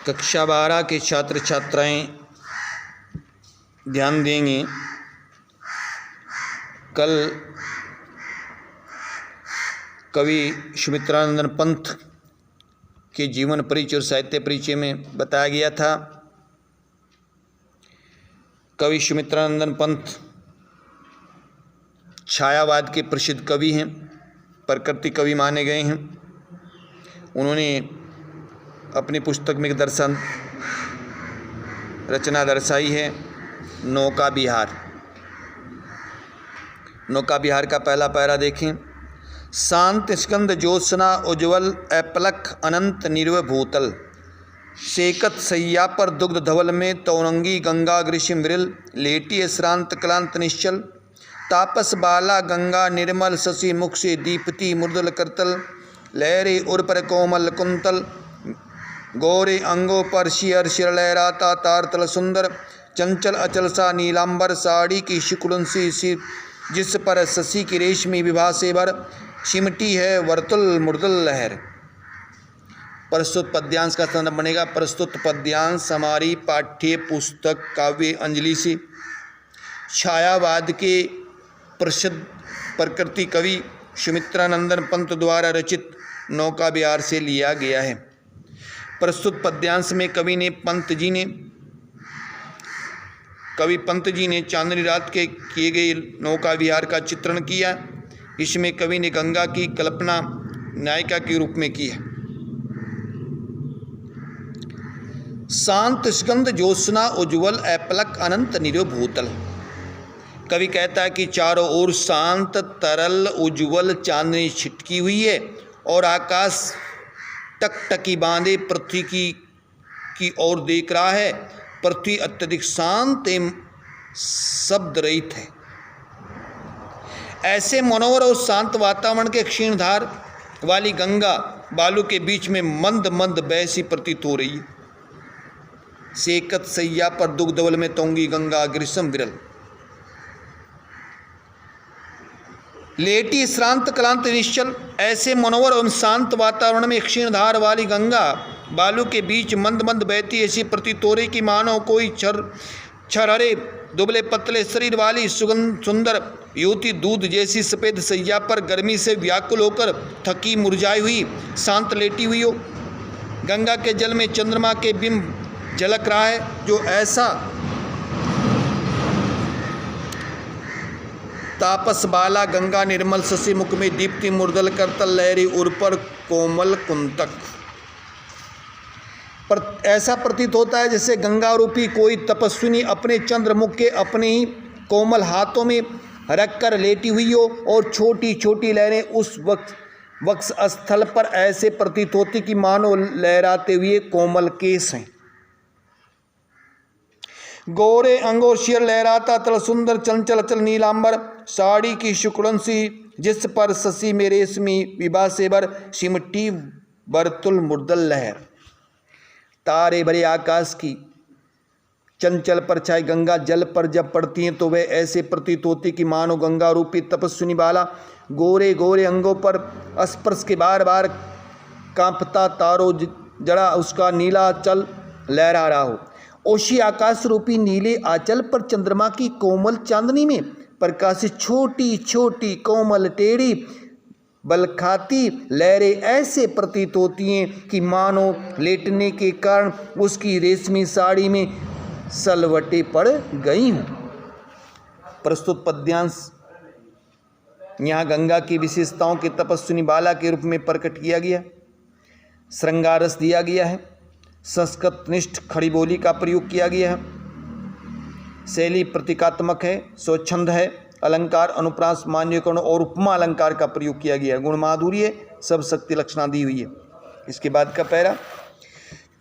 कक्षा 12 के छात्र छात्राएं ध्यान देंगे। कल कवि सुमित्रानंदन पंत के जीवन परिचय और साहित्य परिचय में बताया गया था। कवि सुमित्रानंदन पंत छायावाद के प्रसिद्ध कवि हैं, प्रकृति कवि माने गए हैं। उन्होंने अपनी पुस्तक में एक दर्शन रचना दर्शाई है, नौका विहार। नौका विहार का पहला पैरा देखें। शांत स्कंद ज्योत्सना उज्ज्वल अपलक अनंत निर्व भूतल, सेकत सैया पर दुग्ध धवल में तौरंगी गंगा ग्रीष्म विरल, लेटी श्रांत क्लांत निश्चल, तापस बाला गंगा निर्मल शशि मुख से दीप्ति मुर्दल करतल, लहरे उर पर कोमल कुंतल, गोरे अंगों पर शियर शिर लहराता तारतल सुंदर, चंचल अचल सा नीलांबर साड़ी की शुक्लुंसी सी, जिस पर शशि की रेशमी विभा से भर, सिमटी है वर्तुल मुर्दल लहर। प्रस्तुत पद्यांश का संदर्भ बनेगा। प्रस्तुत पद्यांश हमारी पाठ्य पुस्तक काव्य अंजलि से छायावाद के प्रसिद्ध प्रकृति कवि सुमित्रानंदन पंत द्वारा रचित नौका विहार से लिया गया है। प्रस्तुत पद्यांश में कवि पंत जी ने चांदनी रात के किए गए नौका विहार का चित्रण किया। इसमें कवि ने गंगा की कल्पना नायिका के रूप में की है। शांत स्कंद ज्योत्सना उज्ज्वल अपलक अनंत निरव भूतल। कवि कहता है कि चारों ओर शांत तरल उज्ज्वल चांदनी छिटकी हुई है और आकाश टकटकी बांधे पृथ्वी की ओर देख रहा है। पृथ्वी अत्यधिक शांत एवं शब्द रहित है। ऐसे मनोहर और शांत वातावरण के क्षीणधार वाली गंगा बालू के बीच में मंद मंद बहसी प्रतीत हो रही है। सेकत सैया पर दुग्ध धवल में तौंगी गंगा ग्रीष्म विरल, लेटी श्रांत क्लांत निश्चल। ऐसे मनोहर एवं शांत वातावरण में क्षीणधार वाली गंगा बालू के बीच मंद मंद बहती ऐसी प्रतीत हो रही कि मानो कोई छरहरे दुबले पतले शरीर वाली सुंदर युवती दूध जैसी सफ़ेद सैया पर गर्मी से व्याकुल होकर थकी मुरझाई हुई शांत लेटी हुई हो। गंगा के जल में चंद्रमा के बिंब झलक रहा है, जो ऐसा तापस बाला गंगा निर्मल शशि मुख में दीप्ति मुर्दल करतल, लहरी उर पर कोमल कुंतक। पर ऐसा प्रतीत होता है जैसे गंगा रूपी कोई तपस्विनी अपने चंद्रमुख के अपने ही कोमल हाथों में रखकर लेटी हुई हो और छोटी छोटी लहरें उस वक्ष स्थल पर ऐसे प्रतीत होती कि मानो लहराते हुए कोमल केस हैं। गोरे अंगों शिर लहराता तल सुंदर चंचल अचल नीलांबर, साड़ी की शुक्लंसी जिस पर शशि में रेशमी विभा से भर, सिमटी वर्तुल मुर्दल लहर। तारे भरे आकाश की चंचल परछाई गंगा जल पर जब पड़ती हैं तो वह ऐसे प्रतीत होती कि मानो गंगा रूपी तपस्विनी बाला गोरे गोरे अंगों पर स्पर्श के बार बार कांपता तारो जड़ा उसका नीला आंचल लहरा रहा हो। ओशी आकाश रूपी नीले आंचल पर चंद्रमा की कोमल चांदनी में प्रकाशित छोटी छोटी कोमल टेढ़ी बलखाती लहरें ऐसे प्रतीत होती हैं कि मानो लेटने के कारण उसकी रेशमी साड़ी में सलवटे पड़ गई हूँ। प्रस्तुत पद्यांश यहाँ गंगा की विशेषताओं के तपस्विनी बाला के रूप में प्रकट किया गया, श्रृंगार रस दिया गया है, संस्कृत निष्ठ खड़ी बोली का प्रयोग किया गया है, शैली प्रतीकात्मक है, स्वच्छंद है, अलंकार अनुप्रास मान्यकरण और उपमा अलंकार का प्रयोग किया गया है, गुण माधुर्य सब शक्ति लक्षणा दी हुई है। इसके बाद का पैरा।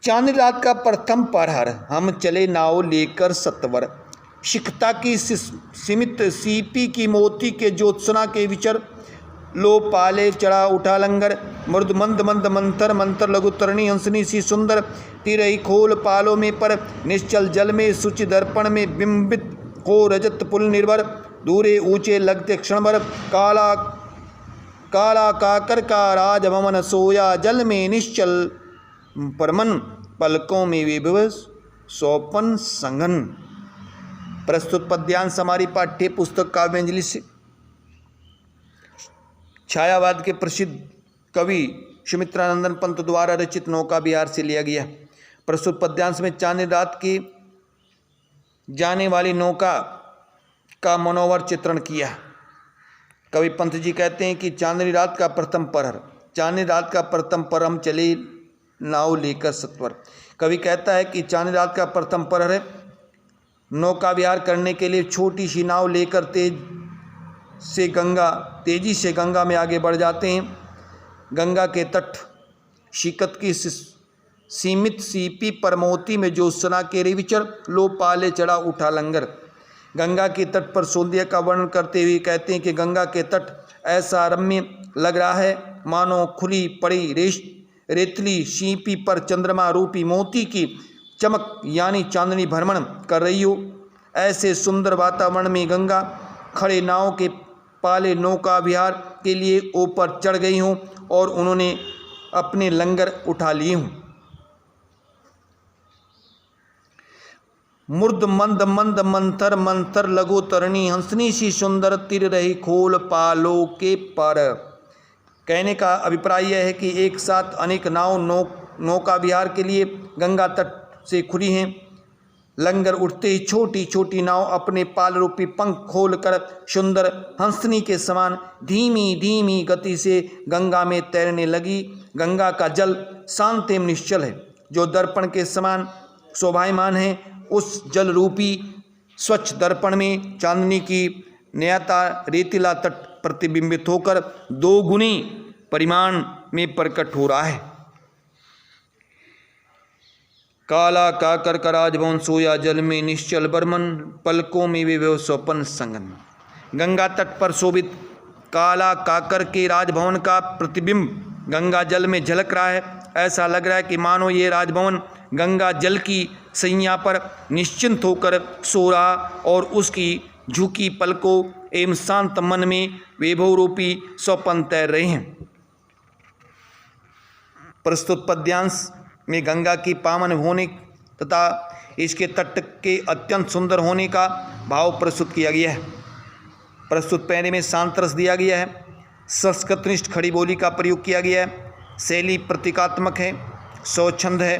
चांदनी रात का प्रथम प्रहर हम चले नाव लेकर सत्वर, शिखता की सीमित सीपी की मोती के ज्योत्सना के विचर, लो पाले चढ़ा उठा लंगर, मृद मंद मंद मंथर मंथर लघुतरणी हंसनी सी सुंदर, तिरही खोल पालों में पर निश्चल जल में सुचि दर्पण में बिंबित हो रजत पुल निर्भर, दूरे ऊंचे लगते क्षण भर काला काकर का राजभवन सोया जल में निश्चल परमन पलकों में विभवस सोपन संगन। प्रस्तुत पद्यांश हमारी पाठ्य पुस्तक काव्यांजलि से छायावाद के प्रसिद्ध कवि सुमित्रानंदन पंत द्वारा रचित नौका विहार से लिया गया। प्रस्तुत पद्यांश में चांदनी रात की जाने वाली नौका का मनोहर चित्रण किया। कवि पंत जी कहते हैं कि चांदनी रात का प्रथम प्रहर, चांदनी रात का प्रथम प्रहर हम चले नाव लेकर सत्वर। कवि कहता है कि चांदनी रात का प्रथम प्रहर है, नौका विहार करने के लिए छोटी सी नाव लेकर तेजी से गंगा में आगे बढ़ जाते हैं। गंगा के तट शिकत की सीमित सीपी पर मोती में ज्योत्सना के रिविचर लो पाले चढ़ा उठा लंगर। गंगा के तट पर सौंदर्य का वर्णन करते हुए कहते हैं कि गंगा के तट ऐसा रम्य लग रहा है मानो खुली पड़ी रेतली सीपी पर चंद्रमा रूपी मोती की चमक यानी चांदनी भ्रमण कर रही हो। ऐसे सुंदर वातावरण में गंगा खड़े नाव के पाले नौका विहार के लिए ऊपर चढ़ गई हूँ और उन्होंने अपने लंगर उठा लिए हूँ। मुर्द मंद मंद मंथर मंथर लगो तरणी हंसनी सी सुंदर तिर रही खोल पालो के पर। कहने का अभिप्राय यह है कि एक साथ अनेक नाव नौका विहार के लिए गंगा तट से खुली हैं। लंगर उठते ही छोटी छोटी नाव अपने पाल रूपी पंख खोलकर सुंदर हंसनी के समान धीमी धीमी गति से गंगा में तैरने लगी। गंगा का जल शांत एवं निश्चल है, जो दर्पण के समान शोभायमान है। उस जल रूपी स्वच्छ दर्पण में चांदनी की नयता रेतीला तट प्रतिबिंबित होकर दो गुनी परिमाण में प्रकट हो रहा है। काला काकर का राजभवन सोया जल में निश्चल बर्मन पलकों में विभव स्वपन संगन। गंगा तट पर शोभित काला काकर के राजभवन का प्रतिबिंब गंगा जल में झलक रहा है। ऐसा लग रहा है कि मानो ये राजभवन गंगा जल की सैया पर निश्चिंत होकर सो रहा और उसकी झुकी पलकों एवं शांत मन में वैभव रूपी स्वपन तैर रहे हैं। प्रस्तुत पद्यांश में गंगा की पावन होने तथा इसके तट के अत्यंत सुंदर होने का भाव प्रस्तुत किया गया है। प्रस्तुत पहले में शांत रस दिया गया है, संस्कृतनिष्ठ खड़ी बोली का प्रयोग किया गया है, शैली प्रतीकात्मक है, स्वच्छंद है,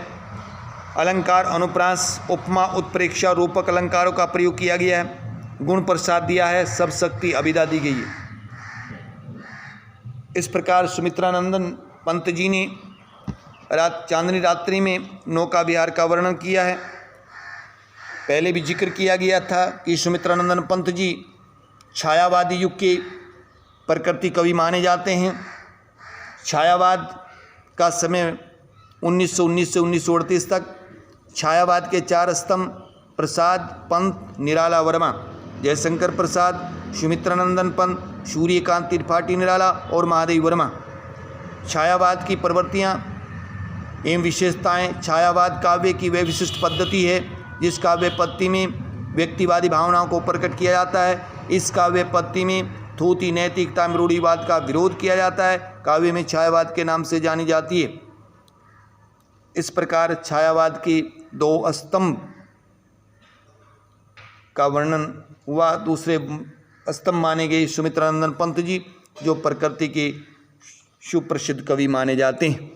अलंकार अनुप्रास उपमा उत्प्रेक्षा रूपक अलंकारों का प्रयोग किया गया है, गुण प्रसाद दिया है, सब शक्ति अभिदा दी गई है। इस प्रकार सुमित्रानंदन पंत जी ने चांदनी रात्रि में नौका विहार का वर्णन किया है। पहले भी जिक्र किया गया था कि सुमित्रानंदन पंत जी छायावादी युग के प्रकृति कवि माने जाते हैं। छायावाद का समय 1919 से 1938 तक छायावाद के 4 स्तंभ प्रसाद पंत, निराला वर्मा, जयशंकर प्रसाद, सुमित्रानंदन पंत, सूर्यकांत त्रिपाठी निराला और महादेव वर्मा। छायावाद की प्रवृत्तियाँ एवं विशेषताएं। छायावाद काव्य की वह विशिष्ट पद्धति है जिस काव्य पद्धति में व्यक्तिवादी भावनाओं को प्रकट किया जाता है। इस काव्य पद्धति में थूथी नैतिकता में रूढ़िवाद का विरोध किया जाता है। काव्य में छायावाद के नाम से जानी जाती है। इस प्रकार छायावाद के 2 स्तंभ का वर्णन हुआ। दूसरे स्तंभ माने गए सुमित्रानंदन पंत जी, जो प्रकृति के सुप्रसिद्ध कवि माने जाते हैं।